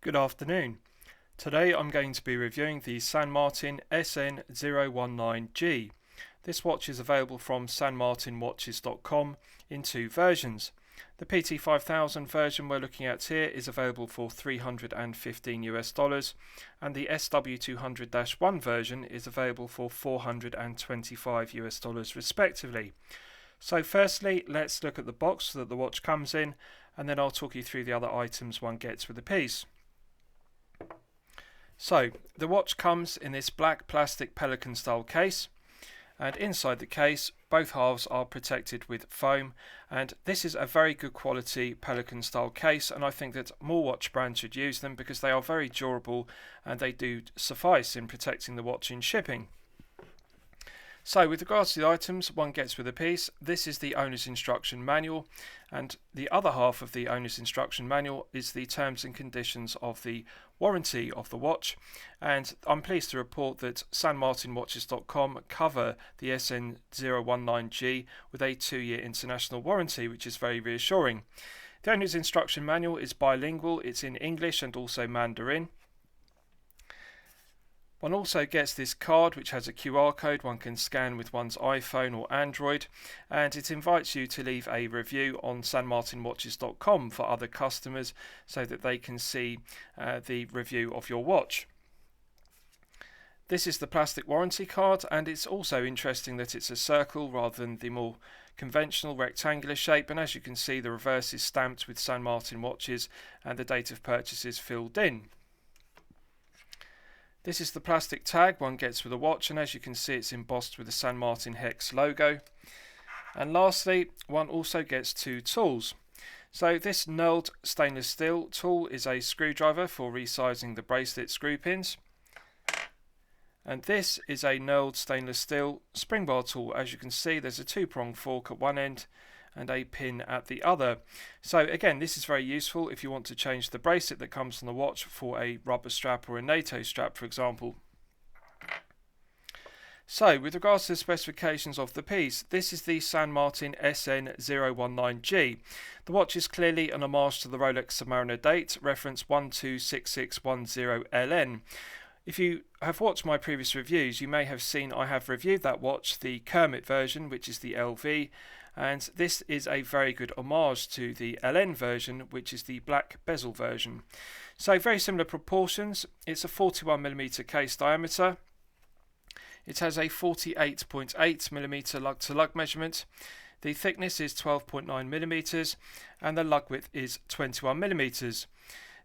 Good afternoon. Today I'm going to be reviewing the San Martin SN019-G. This watch is available from sanmartinwatches.com in two versions. The PT5000 version we're looking at here is available for $315 and the SW200-1 version is available for $425 respectively. So firstly, let's look at the box that the watch comes in, and then I'll talk you through the other items one gets with the piece. So the watch comes in this black plastic pelican style case, and inside the case both halves are protected with foam, and this is a very good quality pelican style case, and I think that more watch brands should use them because they are very durable and they do suffice in protecting the watch in shipping. So with regards to the items one gets with a piece, this is the owner's instruction manual, and the other half of the owner's instruction manual is the terms and conditions of the warranty of the watch. And I'm pleased to report that sanmartinwatches.com cover the SN019-G with a 2-year international warranty, which is very reassuring. The owner's instruction manual is bilingual, it's in English and also Mandarin. One also gets this card which has a QR code one can scan with one's iPhone or Android, and it invites you to leave a review on sanmartinwatches.com for other customers so that they can see the review of your watch. This is the plastic warranty card, and it's also interesting that it's a circle rather than the more conventional rectangular shape, and as you can see the reverse is stamped with San Martin watches and the date of purchase is filled in. This is the plastic tag one gets with a watch, and as you can see it's embossed with the San Martin hex logo. And lastly, one also gets two tools. So this knurled stainless steel tool is a screwdriver for resizing the bracelet screw pins. And this is a knurled stainless steel spring bar tool. As you can see there's a two-pronged fork at one end and a pin at the other. So again, this is very useful if you want to change the bracelet that comes on the watch for a rubber strap or a NATO strap, for example. So with regards to the specifications of the piece, this is the San Martin SN019-G. The watch is clearly an homage to the Rolex Submariner date, reference 126610LN. If you have watched my previous reviews, you may have seen I have reviewed that watch, the Kermit version, which is the LV, and this is a very good homage to the LN version, which is the black bezel version. So very similar proportions. It's a 41mm case diameter. It has a 48.8mm lug to lug measurement. The thickness is 12.9mm and the lug width is 21mm.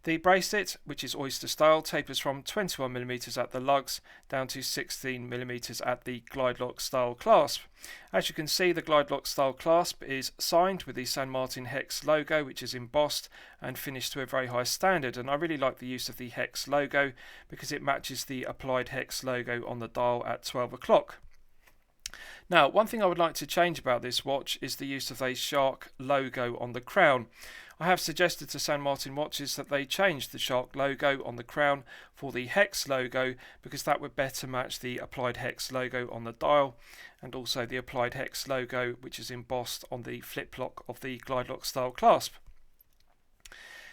The bracelet, which is oyster style, tapers from 21mm at the lugs down to 16mm at the Glidelock style clasp. As you can see, the Glidelock style clasp is signed with the San Martin hex logo, which is embossed and finished to a very high standard, and I really like the use of the hex logo because it matches the applied hex logo on the dial at 12 o'clock. Now, one thing I would like to change about this watch is the use of a shark logo on the crown. I have suggested to San Martin watches that they change the shark logo on the crown for the hex logo because that would better match the applied hex logo on the dial and also the applied hex logo which is embossed on the flip lock of the Glidelock style clasp.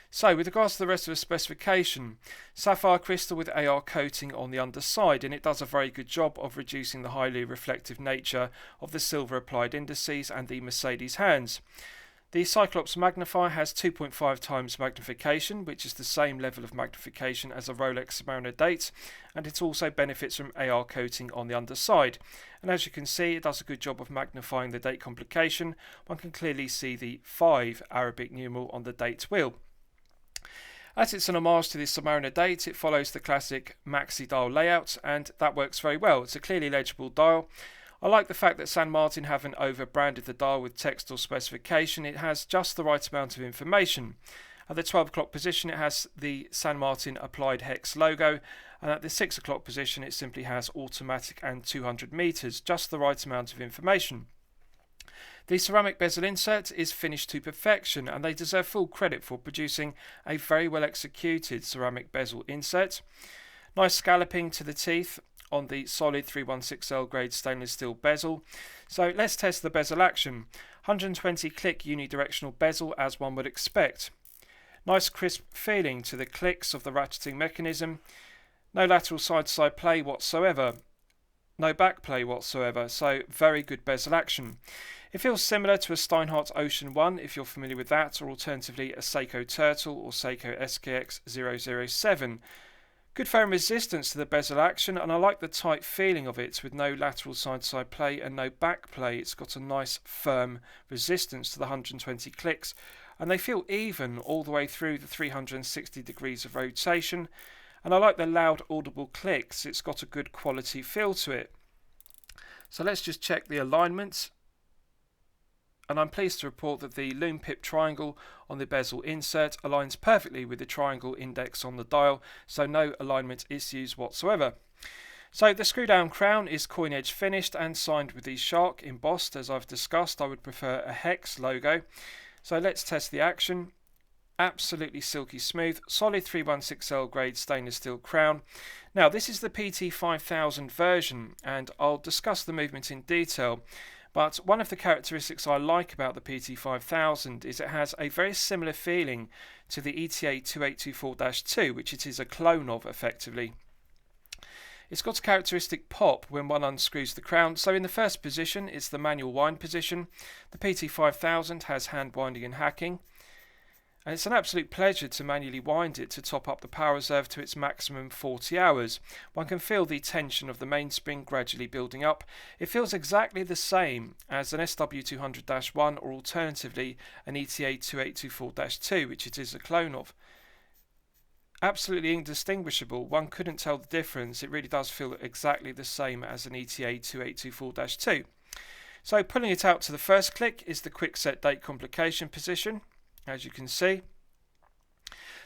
So with regards to the rest of the specification, sapphire crystal with AR coating on the underside, and it does a very good job of reducing the highly reflective nature of the silver applied indices and the Mercedes hands. The Cyclops magnifier has 2.5 times magnification, which is the same level of magnification as a Rolex Submariner date, and it also benefits from AR coating on the underside. And as you can see, it does a good job of magnifying the date complication. One can clearly see the 5 Arabic numeral on the date wheel. As it's an homage to the Submariner date, it follows the classic maxi dial layout, and that works very well. It's a clearly legible dial. I like the fact that San Martin haven't over-branded the dial with text or specification. It has just the right amount of information. At the 12 o'clock position it has the San Martin applied hex logo, and at the 6 o'clock position it simply has automatic and 200 meters, just the right amount of information. The ceramic bezel insert is finished to perfection, and they deserve full credit for producing a very well executed ceramic bezel insert. Nice scalloping to the teeth on the solid 316L grade stainless steel bezel. So let's test the bezel action. 120 click unidirectional bezel as one would expect. Nice crisp feeling to the clicks of the ratcheting mechanism. No lateral side-to-side play whatsoever. No back play whatsoever, so very good bezel action. It feels similar to a Steiner Ocean One if you're familiar with that, or alternatively a Seiko Turtle or Seiko SKX007. Good firm resistance to the bezel action, and I like the tight feeling of it with no lateral side-to-side play and no back play. It's got a nice firm resistance to the 120 clicks, and they feel even all the way through the 360 degrees of rotation. And I like the loud audible clicks. It's got a good quality feel to it. So let's just check the alignment. And I'm pleased to report that the Lume pip triangle on the bezel insert aligns perfectly with the triangle index on the dial, so no alignment issues whatsoever. So the screw down crown is coin edge finished and signed with the shark embossed. As I've discussed, I would prefer a hex logo. So let's test the action. Absolutely silky smooth, solid 316L grade stainless steel crown. Now this is the PT5000 version, and I'll discuss the movement in detail. But one of the characteristics I like about the PT5000 is it has a very similar feeling to the ETA 2824-2, which it is a clone of effectively. It's got a characteristic pop when one unscrews the crown. So in the first position, it's the manual wind position. The PT5000 has hand winding and hacking. And it's an absolute pleasure to manually wind it to top up the power reserve to its maximum 40 hours. One can feel the tension of the mainspring gradually building up. It feels exactly the same as an SW200-1 or alternatively an ETA 2824-2, which it is a clone of. Absolutely indistinguishable. One couldn't tell the difference. It really does feel exactly the same as an ETA 2824-2. So pulling it out to the first click is the quick set date complication position, as you can see.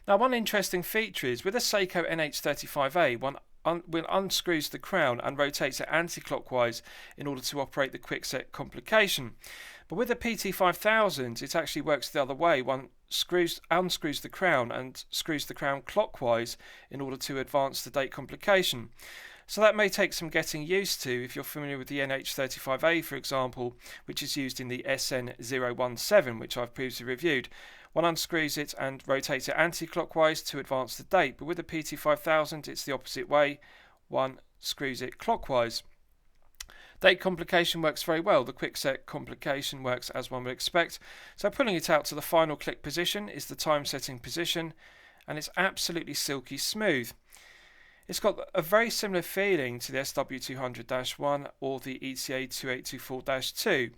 Now one interesting feature is with a Seiko NH35A, one unscrews the crown and rotates it anti-clockwise in order to operate the quick set complication. But with the PT5000 it actually works the other way. One unscrews the crown and screws the crown clockwise in order to advance the date complication. So that may take some getting used to if you're familiar with the NH35A, for example, which is used in the SN019, which I've previously reviewed. One unscrews it and rotates it anti-clockwise to advance the date, but with the PT5000 it's the opposite way. One screws it clockwise. Date complication works very well. The quick set complication works as one would expect. So pulling it out to the final click position is the time setting position, and it's absolutely silky smooth. It's got a very similar feeling to the SW200-1 or the ETA 2824-2.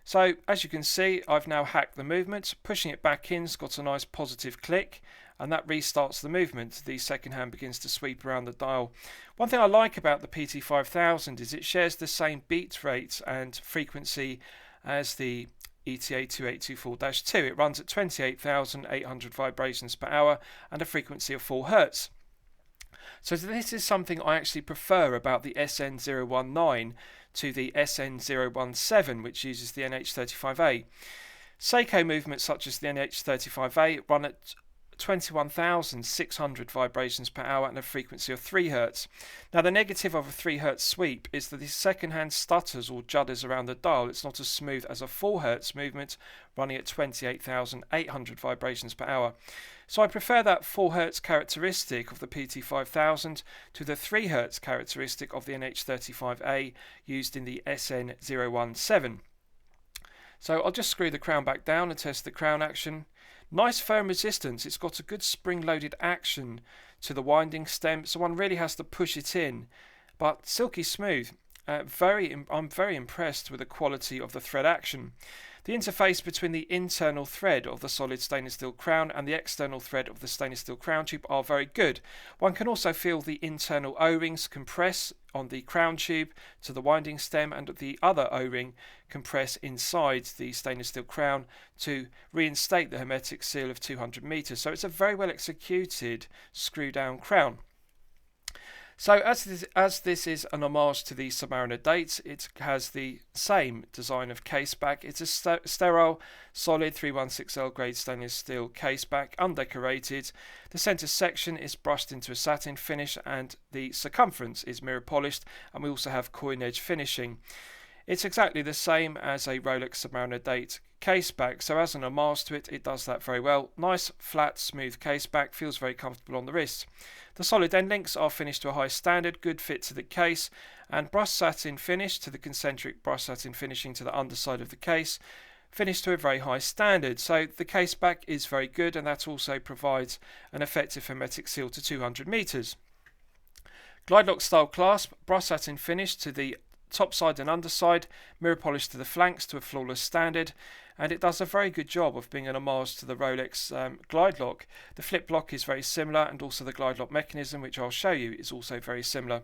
So as you can see, I've now hacked the movement. Pushing it back in's got a nice positive click, and that restarts the movement. The second hand begins to sweep around the dial. One thing I like about the PT5000 is it shares the same beat rate and frequency as the ETA 2824-2. It runs at 28,800 vibrations per hour and a frequency of 4 Hz. So this is something I actually prefer about the SN019 to the SN017, which uses the NH35A. Seiko movements such as the NH35A run at 21,600 vibrations per hour and a frequency of 3 Hz. Now the negative of a 3 Hz sweep is that the second hand stutters or judders around the dial. It's not as smooth as a 4 Hz movement running at 28,800 vibrations per hour. So I prefer that 4 Hz characteristic of the PT5000 to the 3 Hz characteristic of the NH35A used in the SN017. So I'll just screw the crown back down and test the crown action. Nice firm resistance. It's got a good spring-loaded action to the winding stem, so one really has to push it in. But silky smooth. I'm very impressed with the quality of the thread action. The interface between the internal thread of the solid stainless steel crown and the external thread of the stainless steel crown tube are very good. One can also feel the internal O-rings compress on the crown tube to the winding stem, and the other O-ring compress inside the stainless steel crown to reinstate the hermetic seal of 200 meters. So it's a very well executed screw down crown. So as this is an homage to the Submariner dates, it has the same design of case back. It's a sterile, solid 316L grade stainless steel case back, undecorated. The centre section is brushed into a satin finish and the circumference is mirror polished, and we also have coin edge finishing. It's exactly the same as a Rolex Submariner date case back, so as an homage to it, it does that very well. Nice, flat, smooth case back, feels very comfortable on the wrist. The solid end links are finished to a high standard, good fit to the case, and brushed satin finish to the concentric brushed satin finishing to the underside of the case, finished to a very high standard. So the case back is very good, and that also provides an effective hermetic seal to 200 meters. Glidelock style clasp, brushed satin finish to the top side and underside, mirror polish to the flanks to a flawless standard, and it does a very good job of being an homage to the Rolex Glidelock. The flip lock is very similar, and also the Glidelock mechanism, which I'll show you, is also very similar.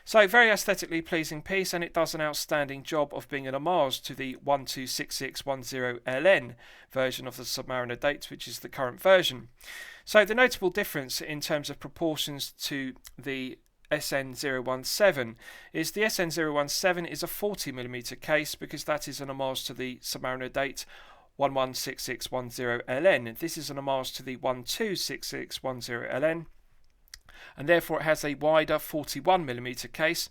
So very aesthetically pleasing piece, and it does an outstanding job of being an homage to the 126610LN version of the Submariner date, which is the current version. So the notable difference in terms of proportions to the SN017 is the SN017 is a 40mm case, because that is an homage to the Submariner date 116610LN. This is an homage to the 126610LN, and therefore it has a wider 41mm case.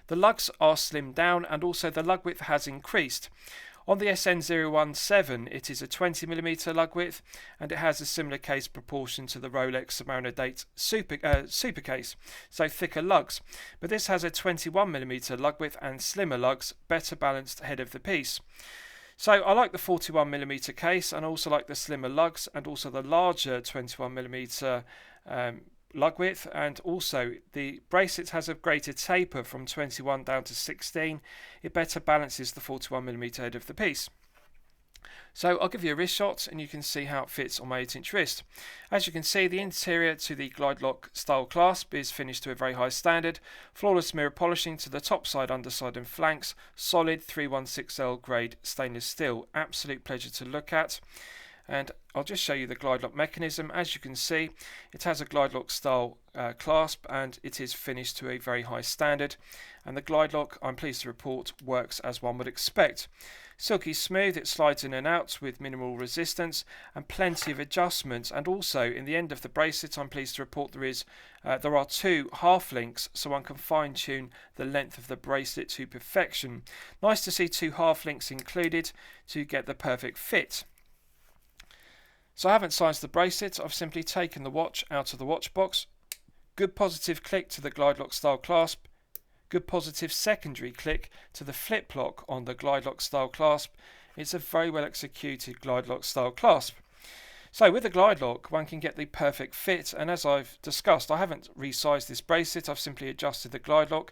The lugs are slimmed down, and also the lug width has increased. On the SN017 it is a 20mm lug width, and it has a similar case proportion to the Rolex Submariner date super case, so thicker lugs. But this has a 21mm lug width and slimmer lugs, better balanced head of the piece. So I like the 41mm case, and also like the slimmer lugs, and also the larger 21mm lug width, and also the bracelet has a greater taper from 21 down to 16. It better balances the 41mm head of the piece. So I'll give you a wrist shot, and you can see how it fits on my 8-inch wrist. As you can see, the interior to the Glidelock style clasp is finished to a very high standard. Flawless mirror polishing to the top side, underside and flanks. Solid 316L grade stainless steel. Absolute pleasure to look at. And I'll just show you the Glidelock mechanism. As you can see, it has a Glidelock style clasp, and it is finished to a very high standard. And the Glidelock, I'm pleased to report, works as one would expect. Silky smooth, it slides in and out with minimal resistance and plenty of adjustments. And also in the end of the bracelet, I'm pleased to report there are two half links, so one can fine tune the length of the bracelet to perfection. Nice to see two half links included to get the perfect fit. So I haven't sized the bracelet, I've simply taken the watch out of the watch box. Good positive click to the Glidelock style clasp. Good positive secondary click to the flip lock on the Glidelock style clasp. It's a very well executed Glidelock style clasp. So with the Glidelock, one can get the perfect fit, and as I've discussed, I haven't resized this bracelet, I've simply adjusted the Glidelock.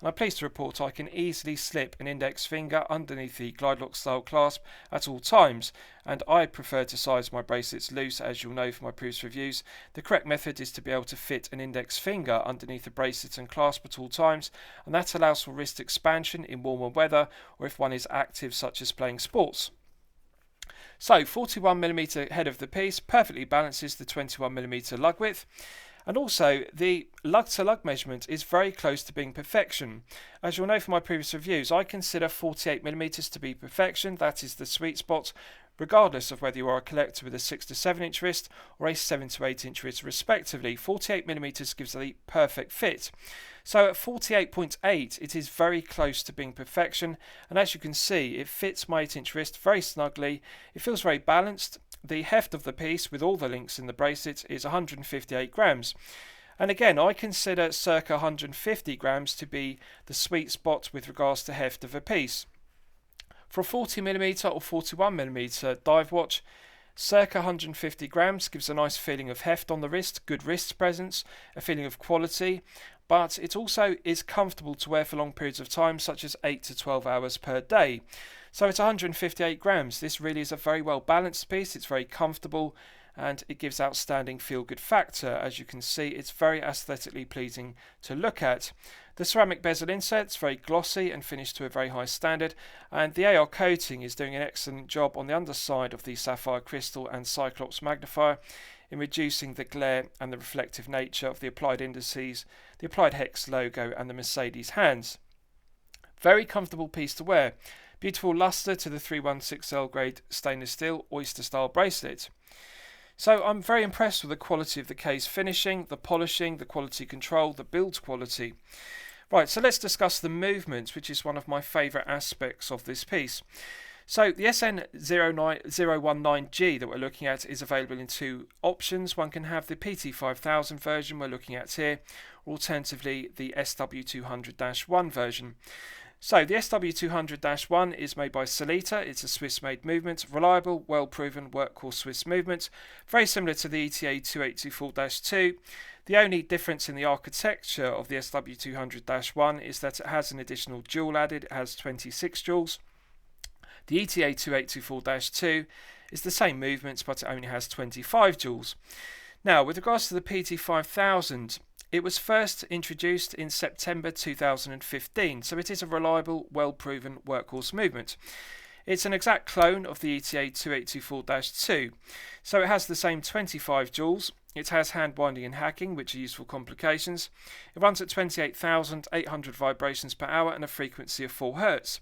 And I'm pleased to report I can easily slip an index finger underneath the Glidelock style clasp at all times, and I prefer to size my bracelets loose, as you'll know from my previous reviews. The correct method is to be able to fit an index finger underneath the bracelet and clasp at all times, and that allows for wrist expansion in warmer weather or if one is active, such as playing sports. So 41mm head of the piece perfectly balances the 21mm lug width. And also, the lug-to-lug measurement is very close to being perfection. As you'll know from my previous reviews, I consider 48mm to be perfection. That is the sweet spot, regardless of whether you are a collector with a 6 to 7-inch wrist or a 7 to 8-inch wrist respectively. 48mm gives a perfect fit. So at 48.8, it is very close to being perfection, and as you can see, it fits my 8-inch wrist very snugly. It feels very balanced. The heft of the piece, with all the links in the bracelet, is 158 grams. And again, I consider circa 150 grams to be the sweet spot with regards to heft of a piece. For a 40mm or 41mm dive watch, circa 150 grams gives a nice feeling of heft on the wrist, good wrist presence, a feeling of quality, but it also is comfortable to wear for long periods of time, such as 8 to 12 hours per day. So it's 158 grams. This really is a very well balanced piece. It's very comfortable, and it gives outstanding feel-good factor. As you can see, it's very aesthetically pleasing to look at. The ceramic bezel insert's very glossy and finished to a very high standard, and the AR coating is doing an excellent job on the underside of the sapphire crystal and cyclops magnifier in reducing the glare and the reflective nature of the applied indices, the applied hex logo and the Mercedes hands. Very comfortable piece to wear. Beautiful luster to the 316L grade stainless steel oyster style bracelet. So I'm very impressed with the quality of the case finishing, the polishing, the quality control, the build quality. Right, so let's discuss the movements, which is one of my favourite aspects of this piece. So the SN019-G that we're looking at is available in two options. One can have the PT5000 version we're looking at here, or alternatively the SW200-1 version. So the SW200-1 is made by Sellita. It's a Swiss-made movement, reliable, well-proven workhorse Swiss movement, very similar to the ETA 2824-2. The only difference in the architecture of the SW200-1 is that it has an additional joule added. It has 26 joules. The ETA 2824-2 is the same movements, but it only has 25 joules. Now, with regards to the PT5000, it was first introduced in September 2015, so it is a reliable, well-proven workhorse movement. It's an exact clone of the ETA 2824-2, so it has the same 25 joules. It has hand winding and hacking, which are useful complications. It runs at 28,800 vibrations per hour and a frequency of 4 Hz.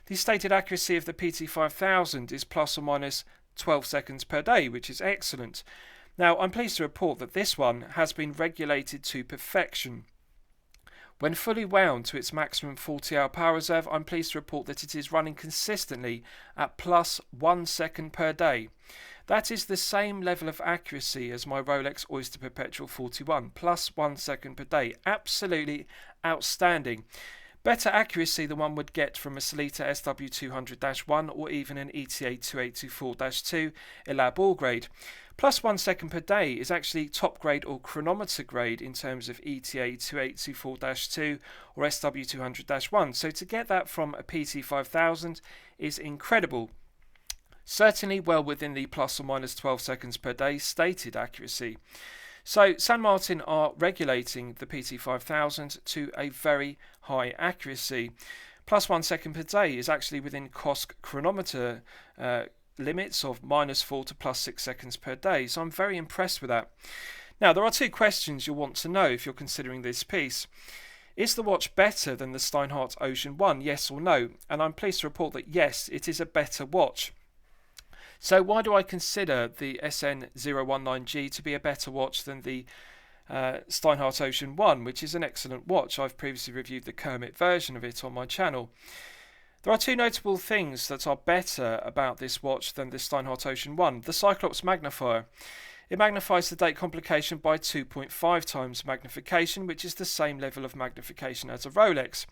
The stated accuracy of the PT5000 is plus or minus 12 seconds per day, which is excellent. Now, I'm pleased to report that this one has been regulated to perfection. When fully wound to its maximum 40-hour power reserve, I'm pleased to report that it is running consistently at plus 1 second per day. That is the same level of accuracy as my Rolex Oyster Perpetual 41, plus 1 second per day. Absolutely outstanding. Better accuracy than one would get from a Sellita SW200-1 or even an ETA 2824-2 Elab All grade. Plus 1 second per day is actually top grade or chronometer grade in terms of ETA 2824-2 or SW200-1. So to get that from a PT5000 is incredible. Certainly well within the plus or minus 12 seconds per day stated accuracy. So San Martin are regulating the PT5000 to a very high accuracy. Plus 1 second per day is actually within COSC chronometer limits of -4 to +6 seconds per day. So I'm very impressed with that. Now there are two questions you'll want to know if you're considering this piece. Is the watch better than the Steiner Ocean One? Yes or no? And I'm pleased to report that yes, it is a better watch. So why do I consider the SN019-G to be a better watch than the Steiner Ocean One, which is an excellent watch? I've previously reviewed the Kermit version of it on my channel. There are two notable things that are better about this watch than the Steiner Ocean One. The Cyclops magnifier. It magnifies the date complication by 2.5 times magnification, which is the same level of magnification as a Rolex.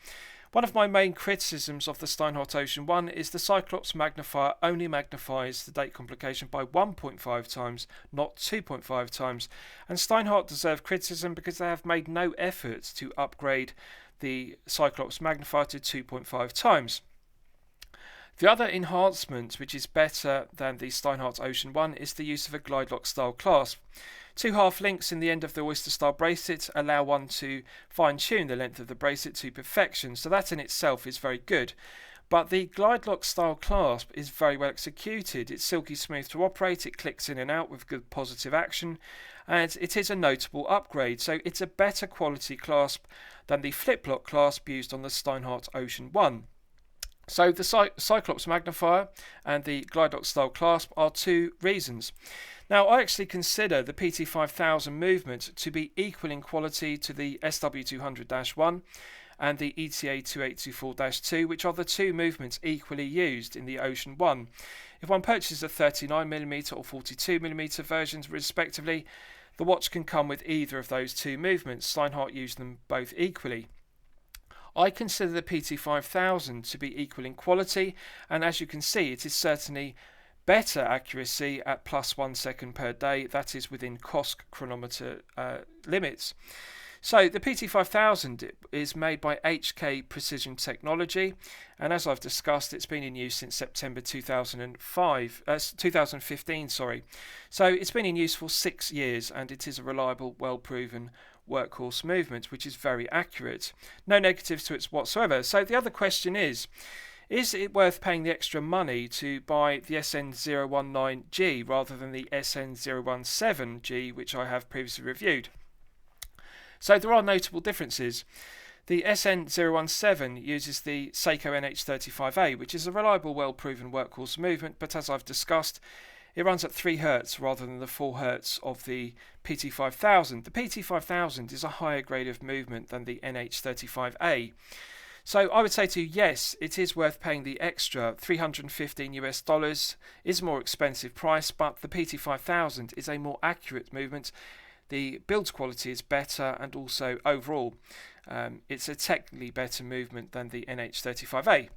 One of my main criticisms of the Steiner Ocean One is the Cyclops magnifier only magnifies the date complication by 1.5 times, not 2.5 times. And Steinhardt deserve criticism because they have made no effort to upgrade the Cyclops magnifier to 2.5 times. The other enhancement, which is better than the Steiner Ocean One, is the use of a Glidelock style clasp. Two half links in the end of the Oyster style bracelet allow one to fine tune the length of the bracelet to perfection, so that in itself is very good. But the Glidelock style clasp is very well executed. It's silky smooth to operate, it clicks in and out with good positive action, and it is a notable upgrade. So it's a better quality clasp than the flip lock clasp used on the Steiner Ocean One. So the Cyclops magnifier and the Glidelock style clasp are two reasons. Now, I actually consider the PT5000 movement to be equal in quality to the SW200-1 and the ETA 2824-2, which are the two movements equally used in the Ocean One. If one purchases a 39mm or 42mm versions respectively, the watch can come with either of those two movements. Steinhardt used them both equally. I consider the PT5000 to be equal in quality, and as you can see, it is certainly better accuracy at plus 1 second per day. That is within COSC chronometer limits. So the PT5000 is made by HK Precision Technology, and as I've discussed, it's been in use since September 2015. So it's been in use for 6 years, and it is a reliable, well-proven workhorse movement, which is very accurate. No negatives to it whatsoever. So the other question is it worth paying the extra money to buy the SN019-G rather than the SN017-G, which I have previously reviewed? So there are notable differences. The SN017 uses the Seiko NH35A, which is a reliable, well-proven workhorse movement, but as I've discussed, it runs at 3 Hz rather than the 4 Hz of the PT5000. The PT5000 is a higher grade of movement than the NH35A. So I would say to you, yes, it is worth paying the extra $315 is a more expensive price, but the PT5000 is a more accurate movement. The build quality is better, and also overall it's a technically better movement than the NH35A.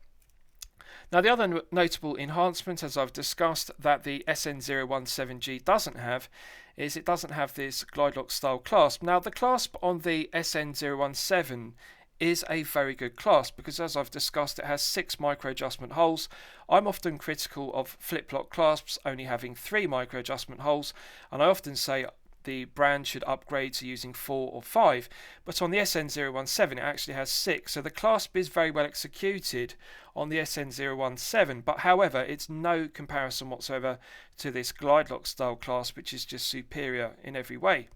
Now, the other notable enhancement, as I've discussed, that the SN019-G doesn't have is it doesn't have this Glidelock style clasp. Now, the clasp on the SN017 is a very good clasp because, as I've discussed, it has 6 micro adjustment holes. I'm often critical of flip-lock clasps only having 3 micro adjustment holes, and I often say the brand should upgrade to using 4 or 5, but on the SN017 it actually has 6, so the clasp is very well executed on the SN017, but however it's no comparison whatsoever to this Glidelock style clasp, which is just superior in every way.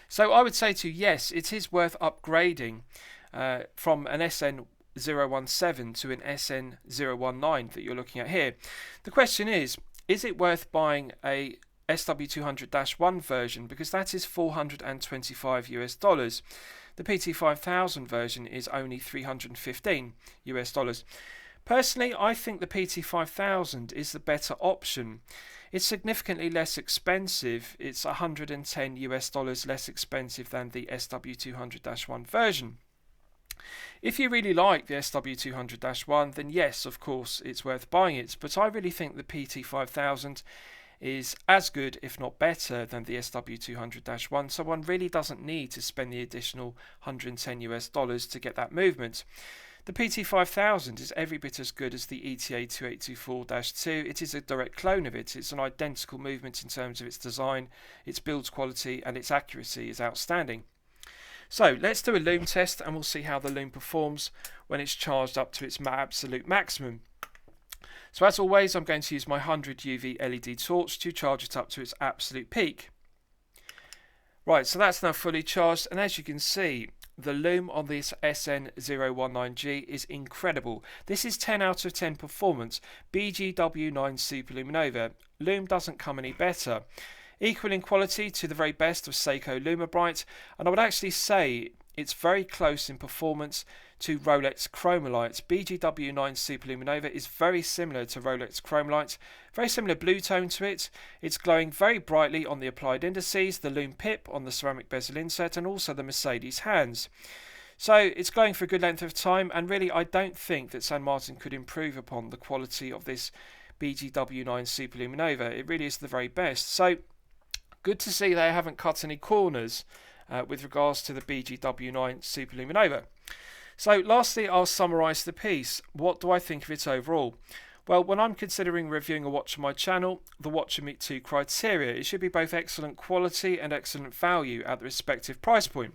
So I would say to you, yes, it is worth upgrading from an SN017 to an SN019 that you're looking at here. The question is it worth buying a SW200-1 version, because that is $425. The PT5000 version is only $315. Personally, I think the PT5000 is the better option. It's significantly less expensive. It's $110 less expensive than the SW200-1 version. If you really like the SW200-1, then yes, of course, it's worth buying it. But I really think the PT5000 is as good, if not better, than the SW200-1, so one really doesn't need to spend the additional $110 to get that movement. The PT5000 is every bit as good as the ETA 2824-2. It is a direct clone of it. It's an identical movement in terms of its design, its build quality, and its accuracy is outstanding. So let's do a Lume test and we'll see how the Lume performs when it's charged up to its absolute maximum. So as always, I'm going to use my 100 UV LED torch to charge it up to its absolute peak. Right, so that's now fully charged, and as you can see, the Lume on this SN019-G is incredible. This is 10 out of 10 performance, BGW9 Superluminova. Lume doesn't come any better. Equal in quality to the very best of Seiko Lumibright, and I would actually say it's very close in performance to Rolex Chromalight. BGW9 Superluminova is very similar to Rolex Chromalight, very similar blue tone to it. It's glowing very brightly on the applied indices, the Lume pip on the ceramic bezel insert, and also the Mercedes hands. So it's glowing for a good length of time, and really I don't think that San Martin could improve upon the quality of this BGW9 Superluminova. It really is the very best. So good to see they haven't cut any corners with regards to the BGW9 Superluminova. So lastly, I'll summarise the piece. What do I think of it overall? Well, when I'm considering reviewing a watch on my channel, the watch should meet 2 criteria. It should be both excellent quality and excellent value at the respective price point.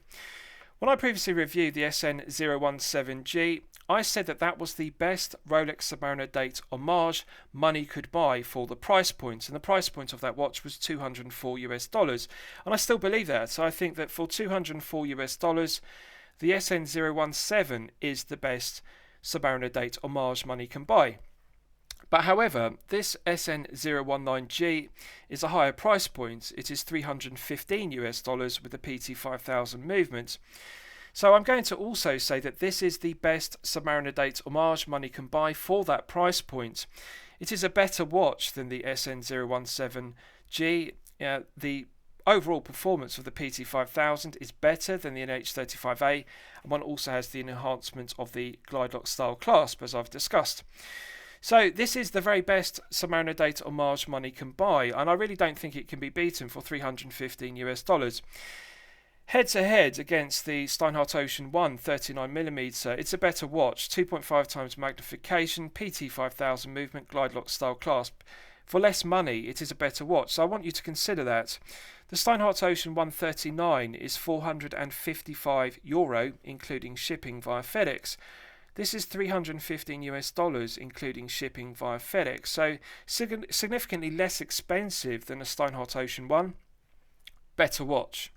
When I previously reviewed the SN017-G, I said that that was the best Rolex Submariner date homage money could buy for the price point, and the price point of that watch was $204, and I still believe that. So I think that for $204, the SN017 is the best Submariner date homage money can buy. But however, this SN019-G is a higher price point. It is $315 with the PT5000 movement. So I'm going to also say that this is the best Submariner date homage money can buy for that price point. It is a better watch than the SN017-G. The overall performance of the PT5000 is better than the NH35A, and one also has the enhancement of the Glidelock style clasp, as I've discussed. So this is the very best Submariner date homage money can buy, and I really don't think it can be beaten for $315. Head to head against the Steiner Ocean One 39mm, it's a better watch, 2.5 times magnification, PT5000 movement, Glidelock style clasp. For less money, it is a better watch, so I want you to consider that. The Steiner Ocean One 39 is €455, including shipping via FedEx. This is $315 including shipping via FedEx, so significantly less expensive than a Steiner Ocean One. Better watch.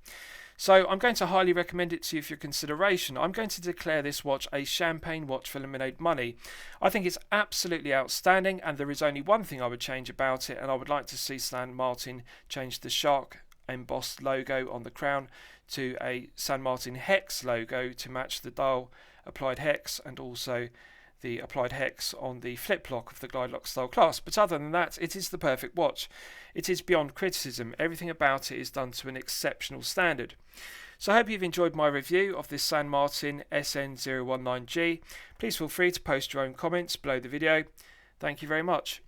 So I'm going to highly recommend it to you for your consideration. I'm going to declare this watch a champagne watch for lemonade money. I think it's absolutely outstanding, and there is only one thing I would change about it, and I would like to see San Martin change the shark embossed logo on the crown to a San Martin hex logo to match the dial applied hex, and also the applied hex on the flip lock of the Glidelock style clasp. But other than that, it is the perfect watch. It is beyond criticism. Everything about it is done to an exceptional standard. So I hope you've enjoyed my review of this San Martin SN019-G. Please feel free to post your own comments below the video. Thank you very much.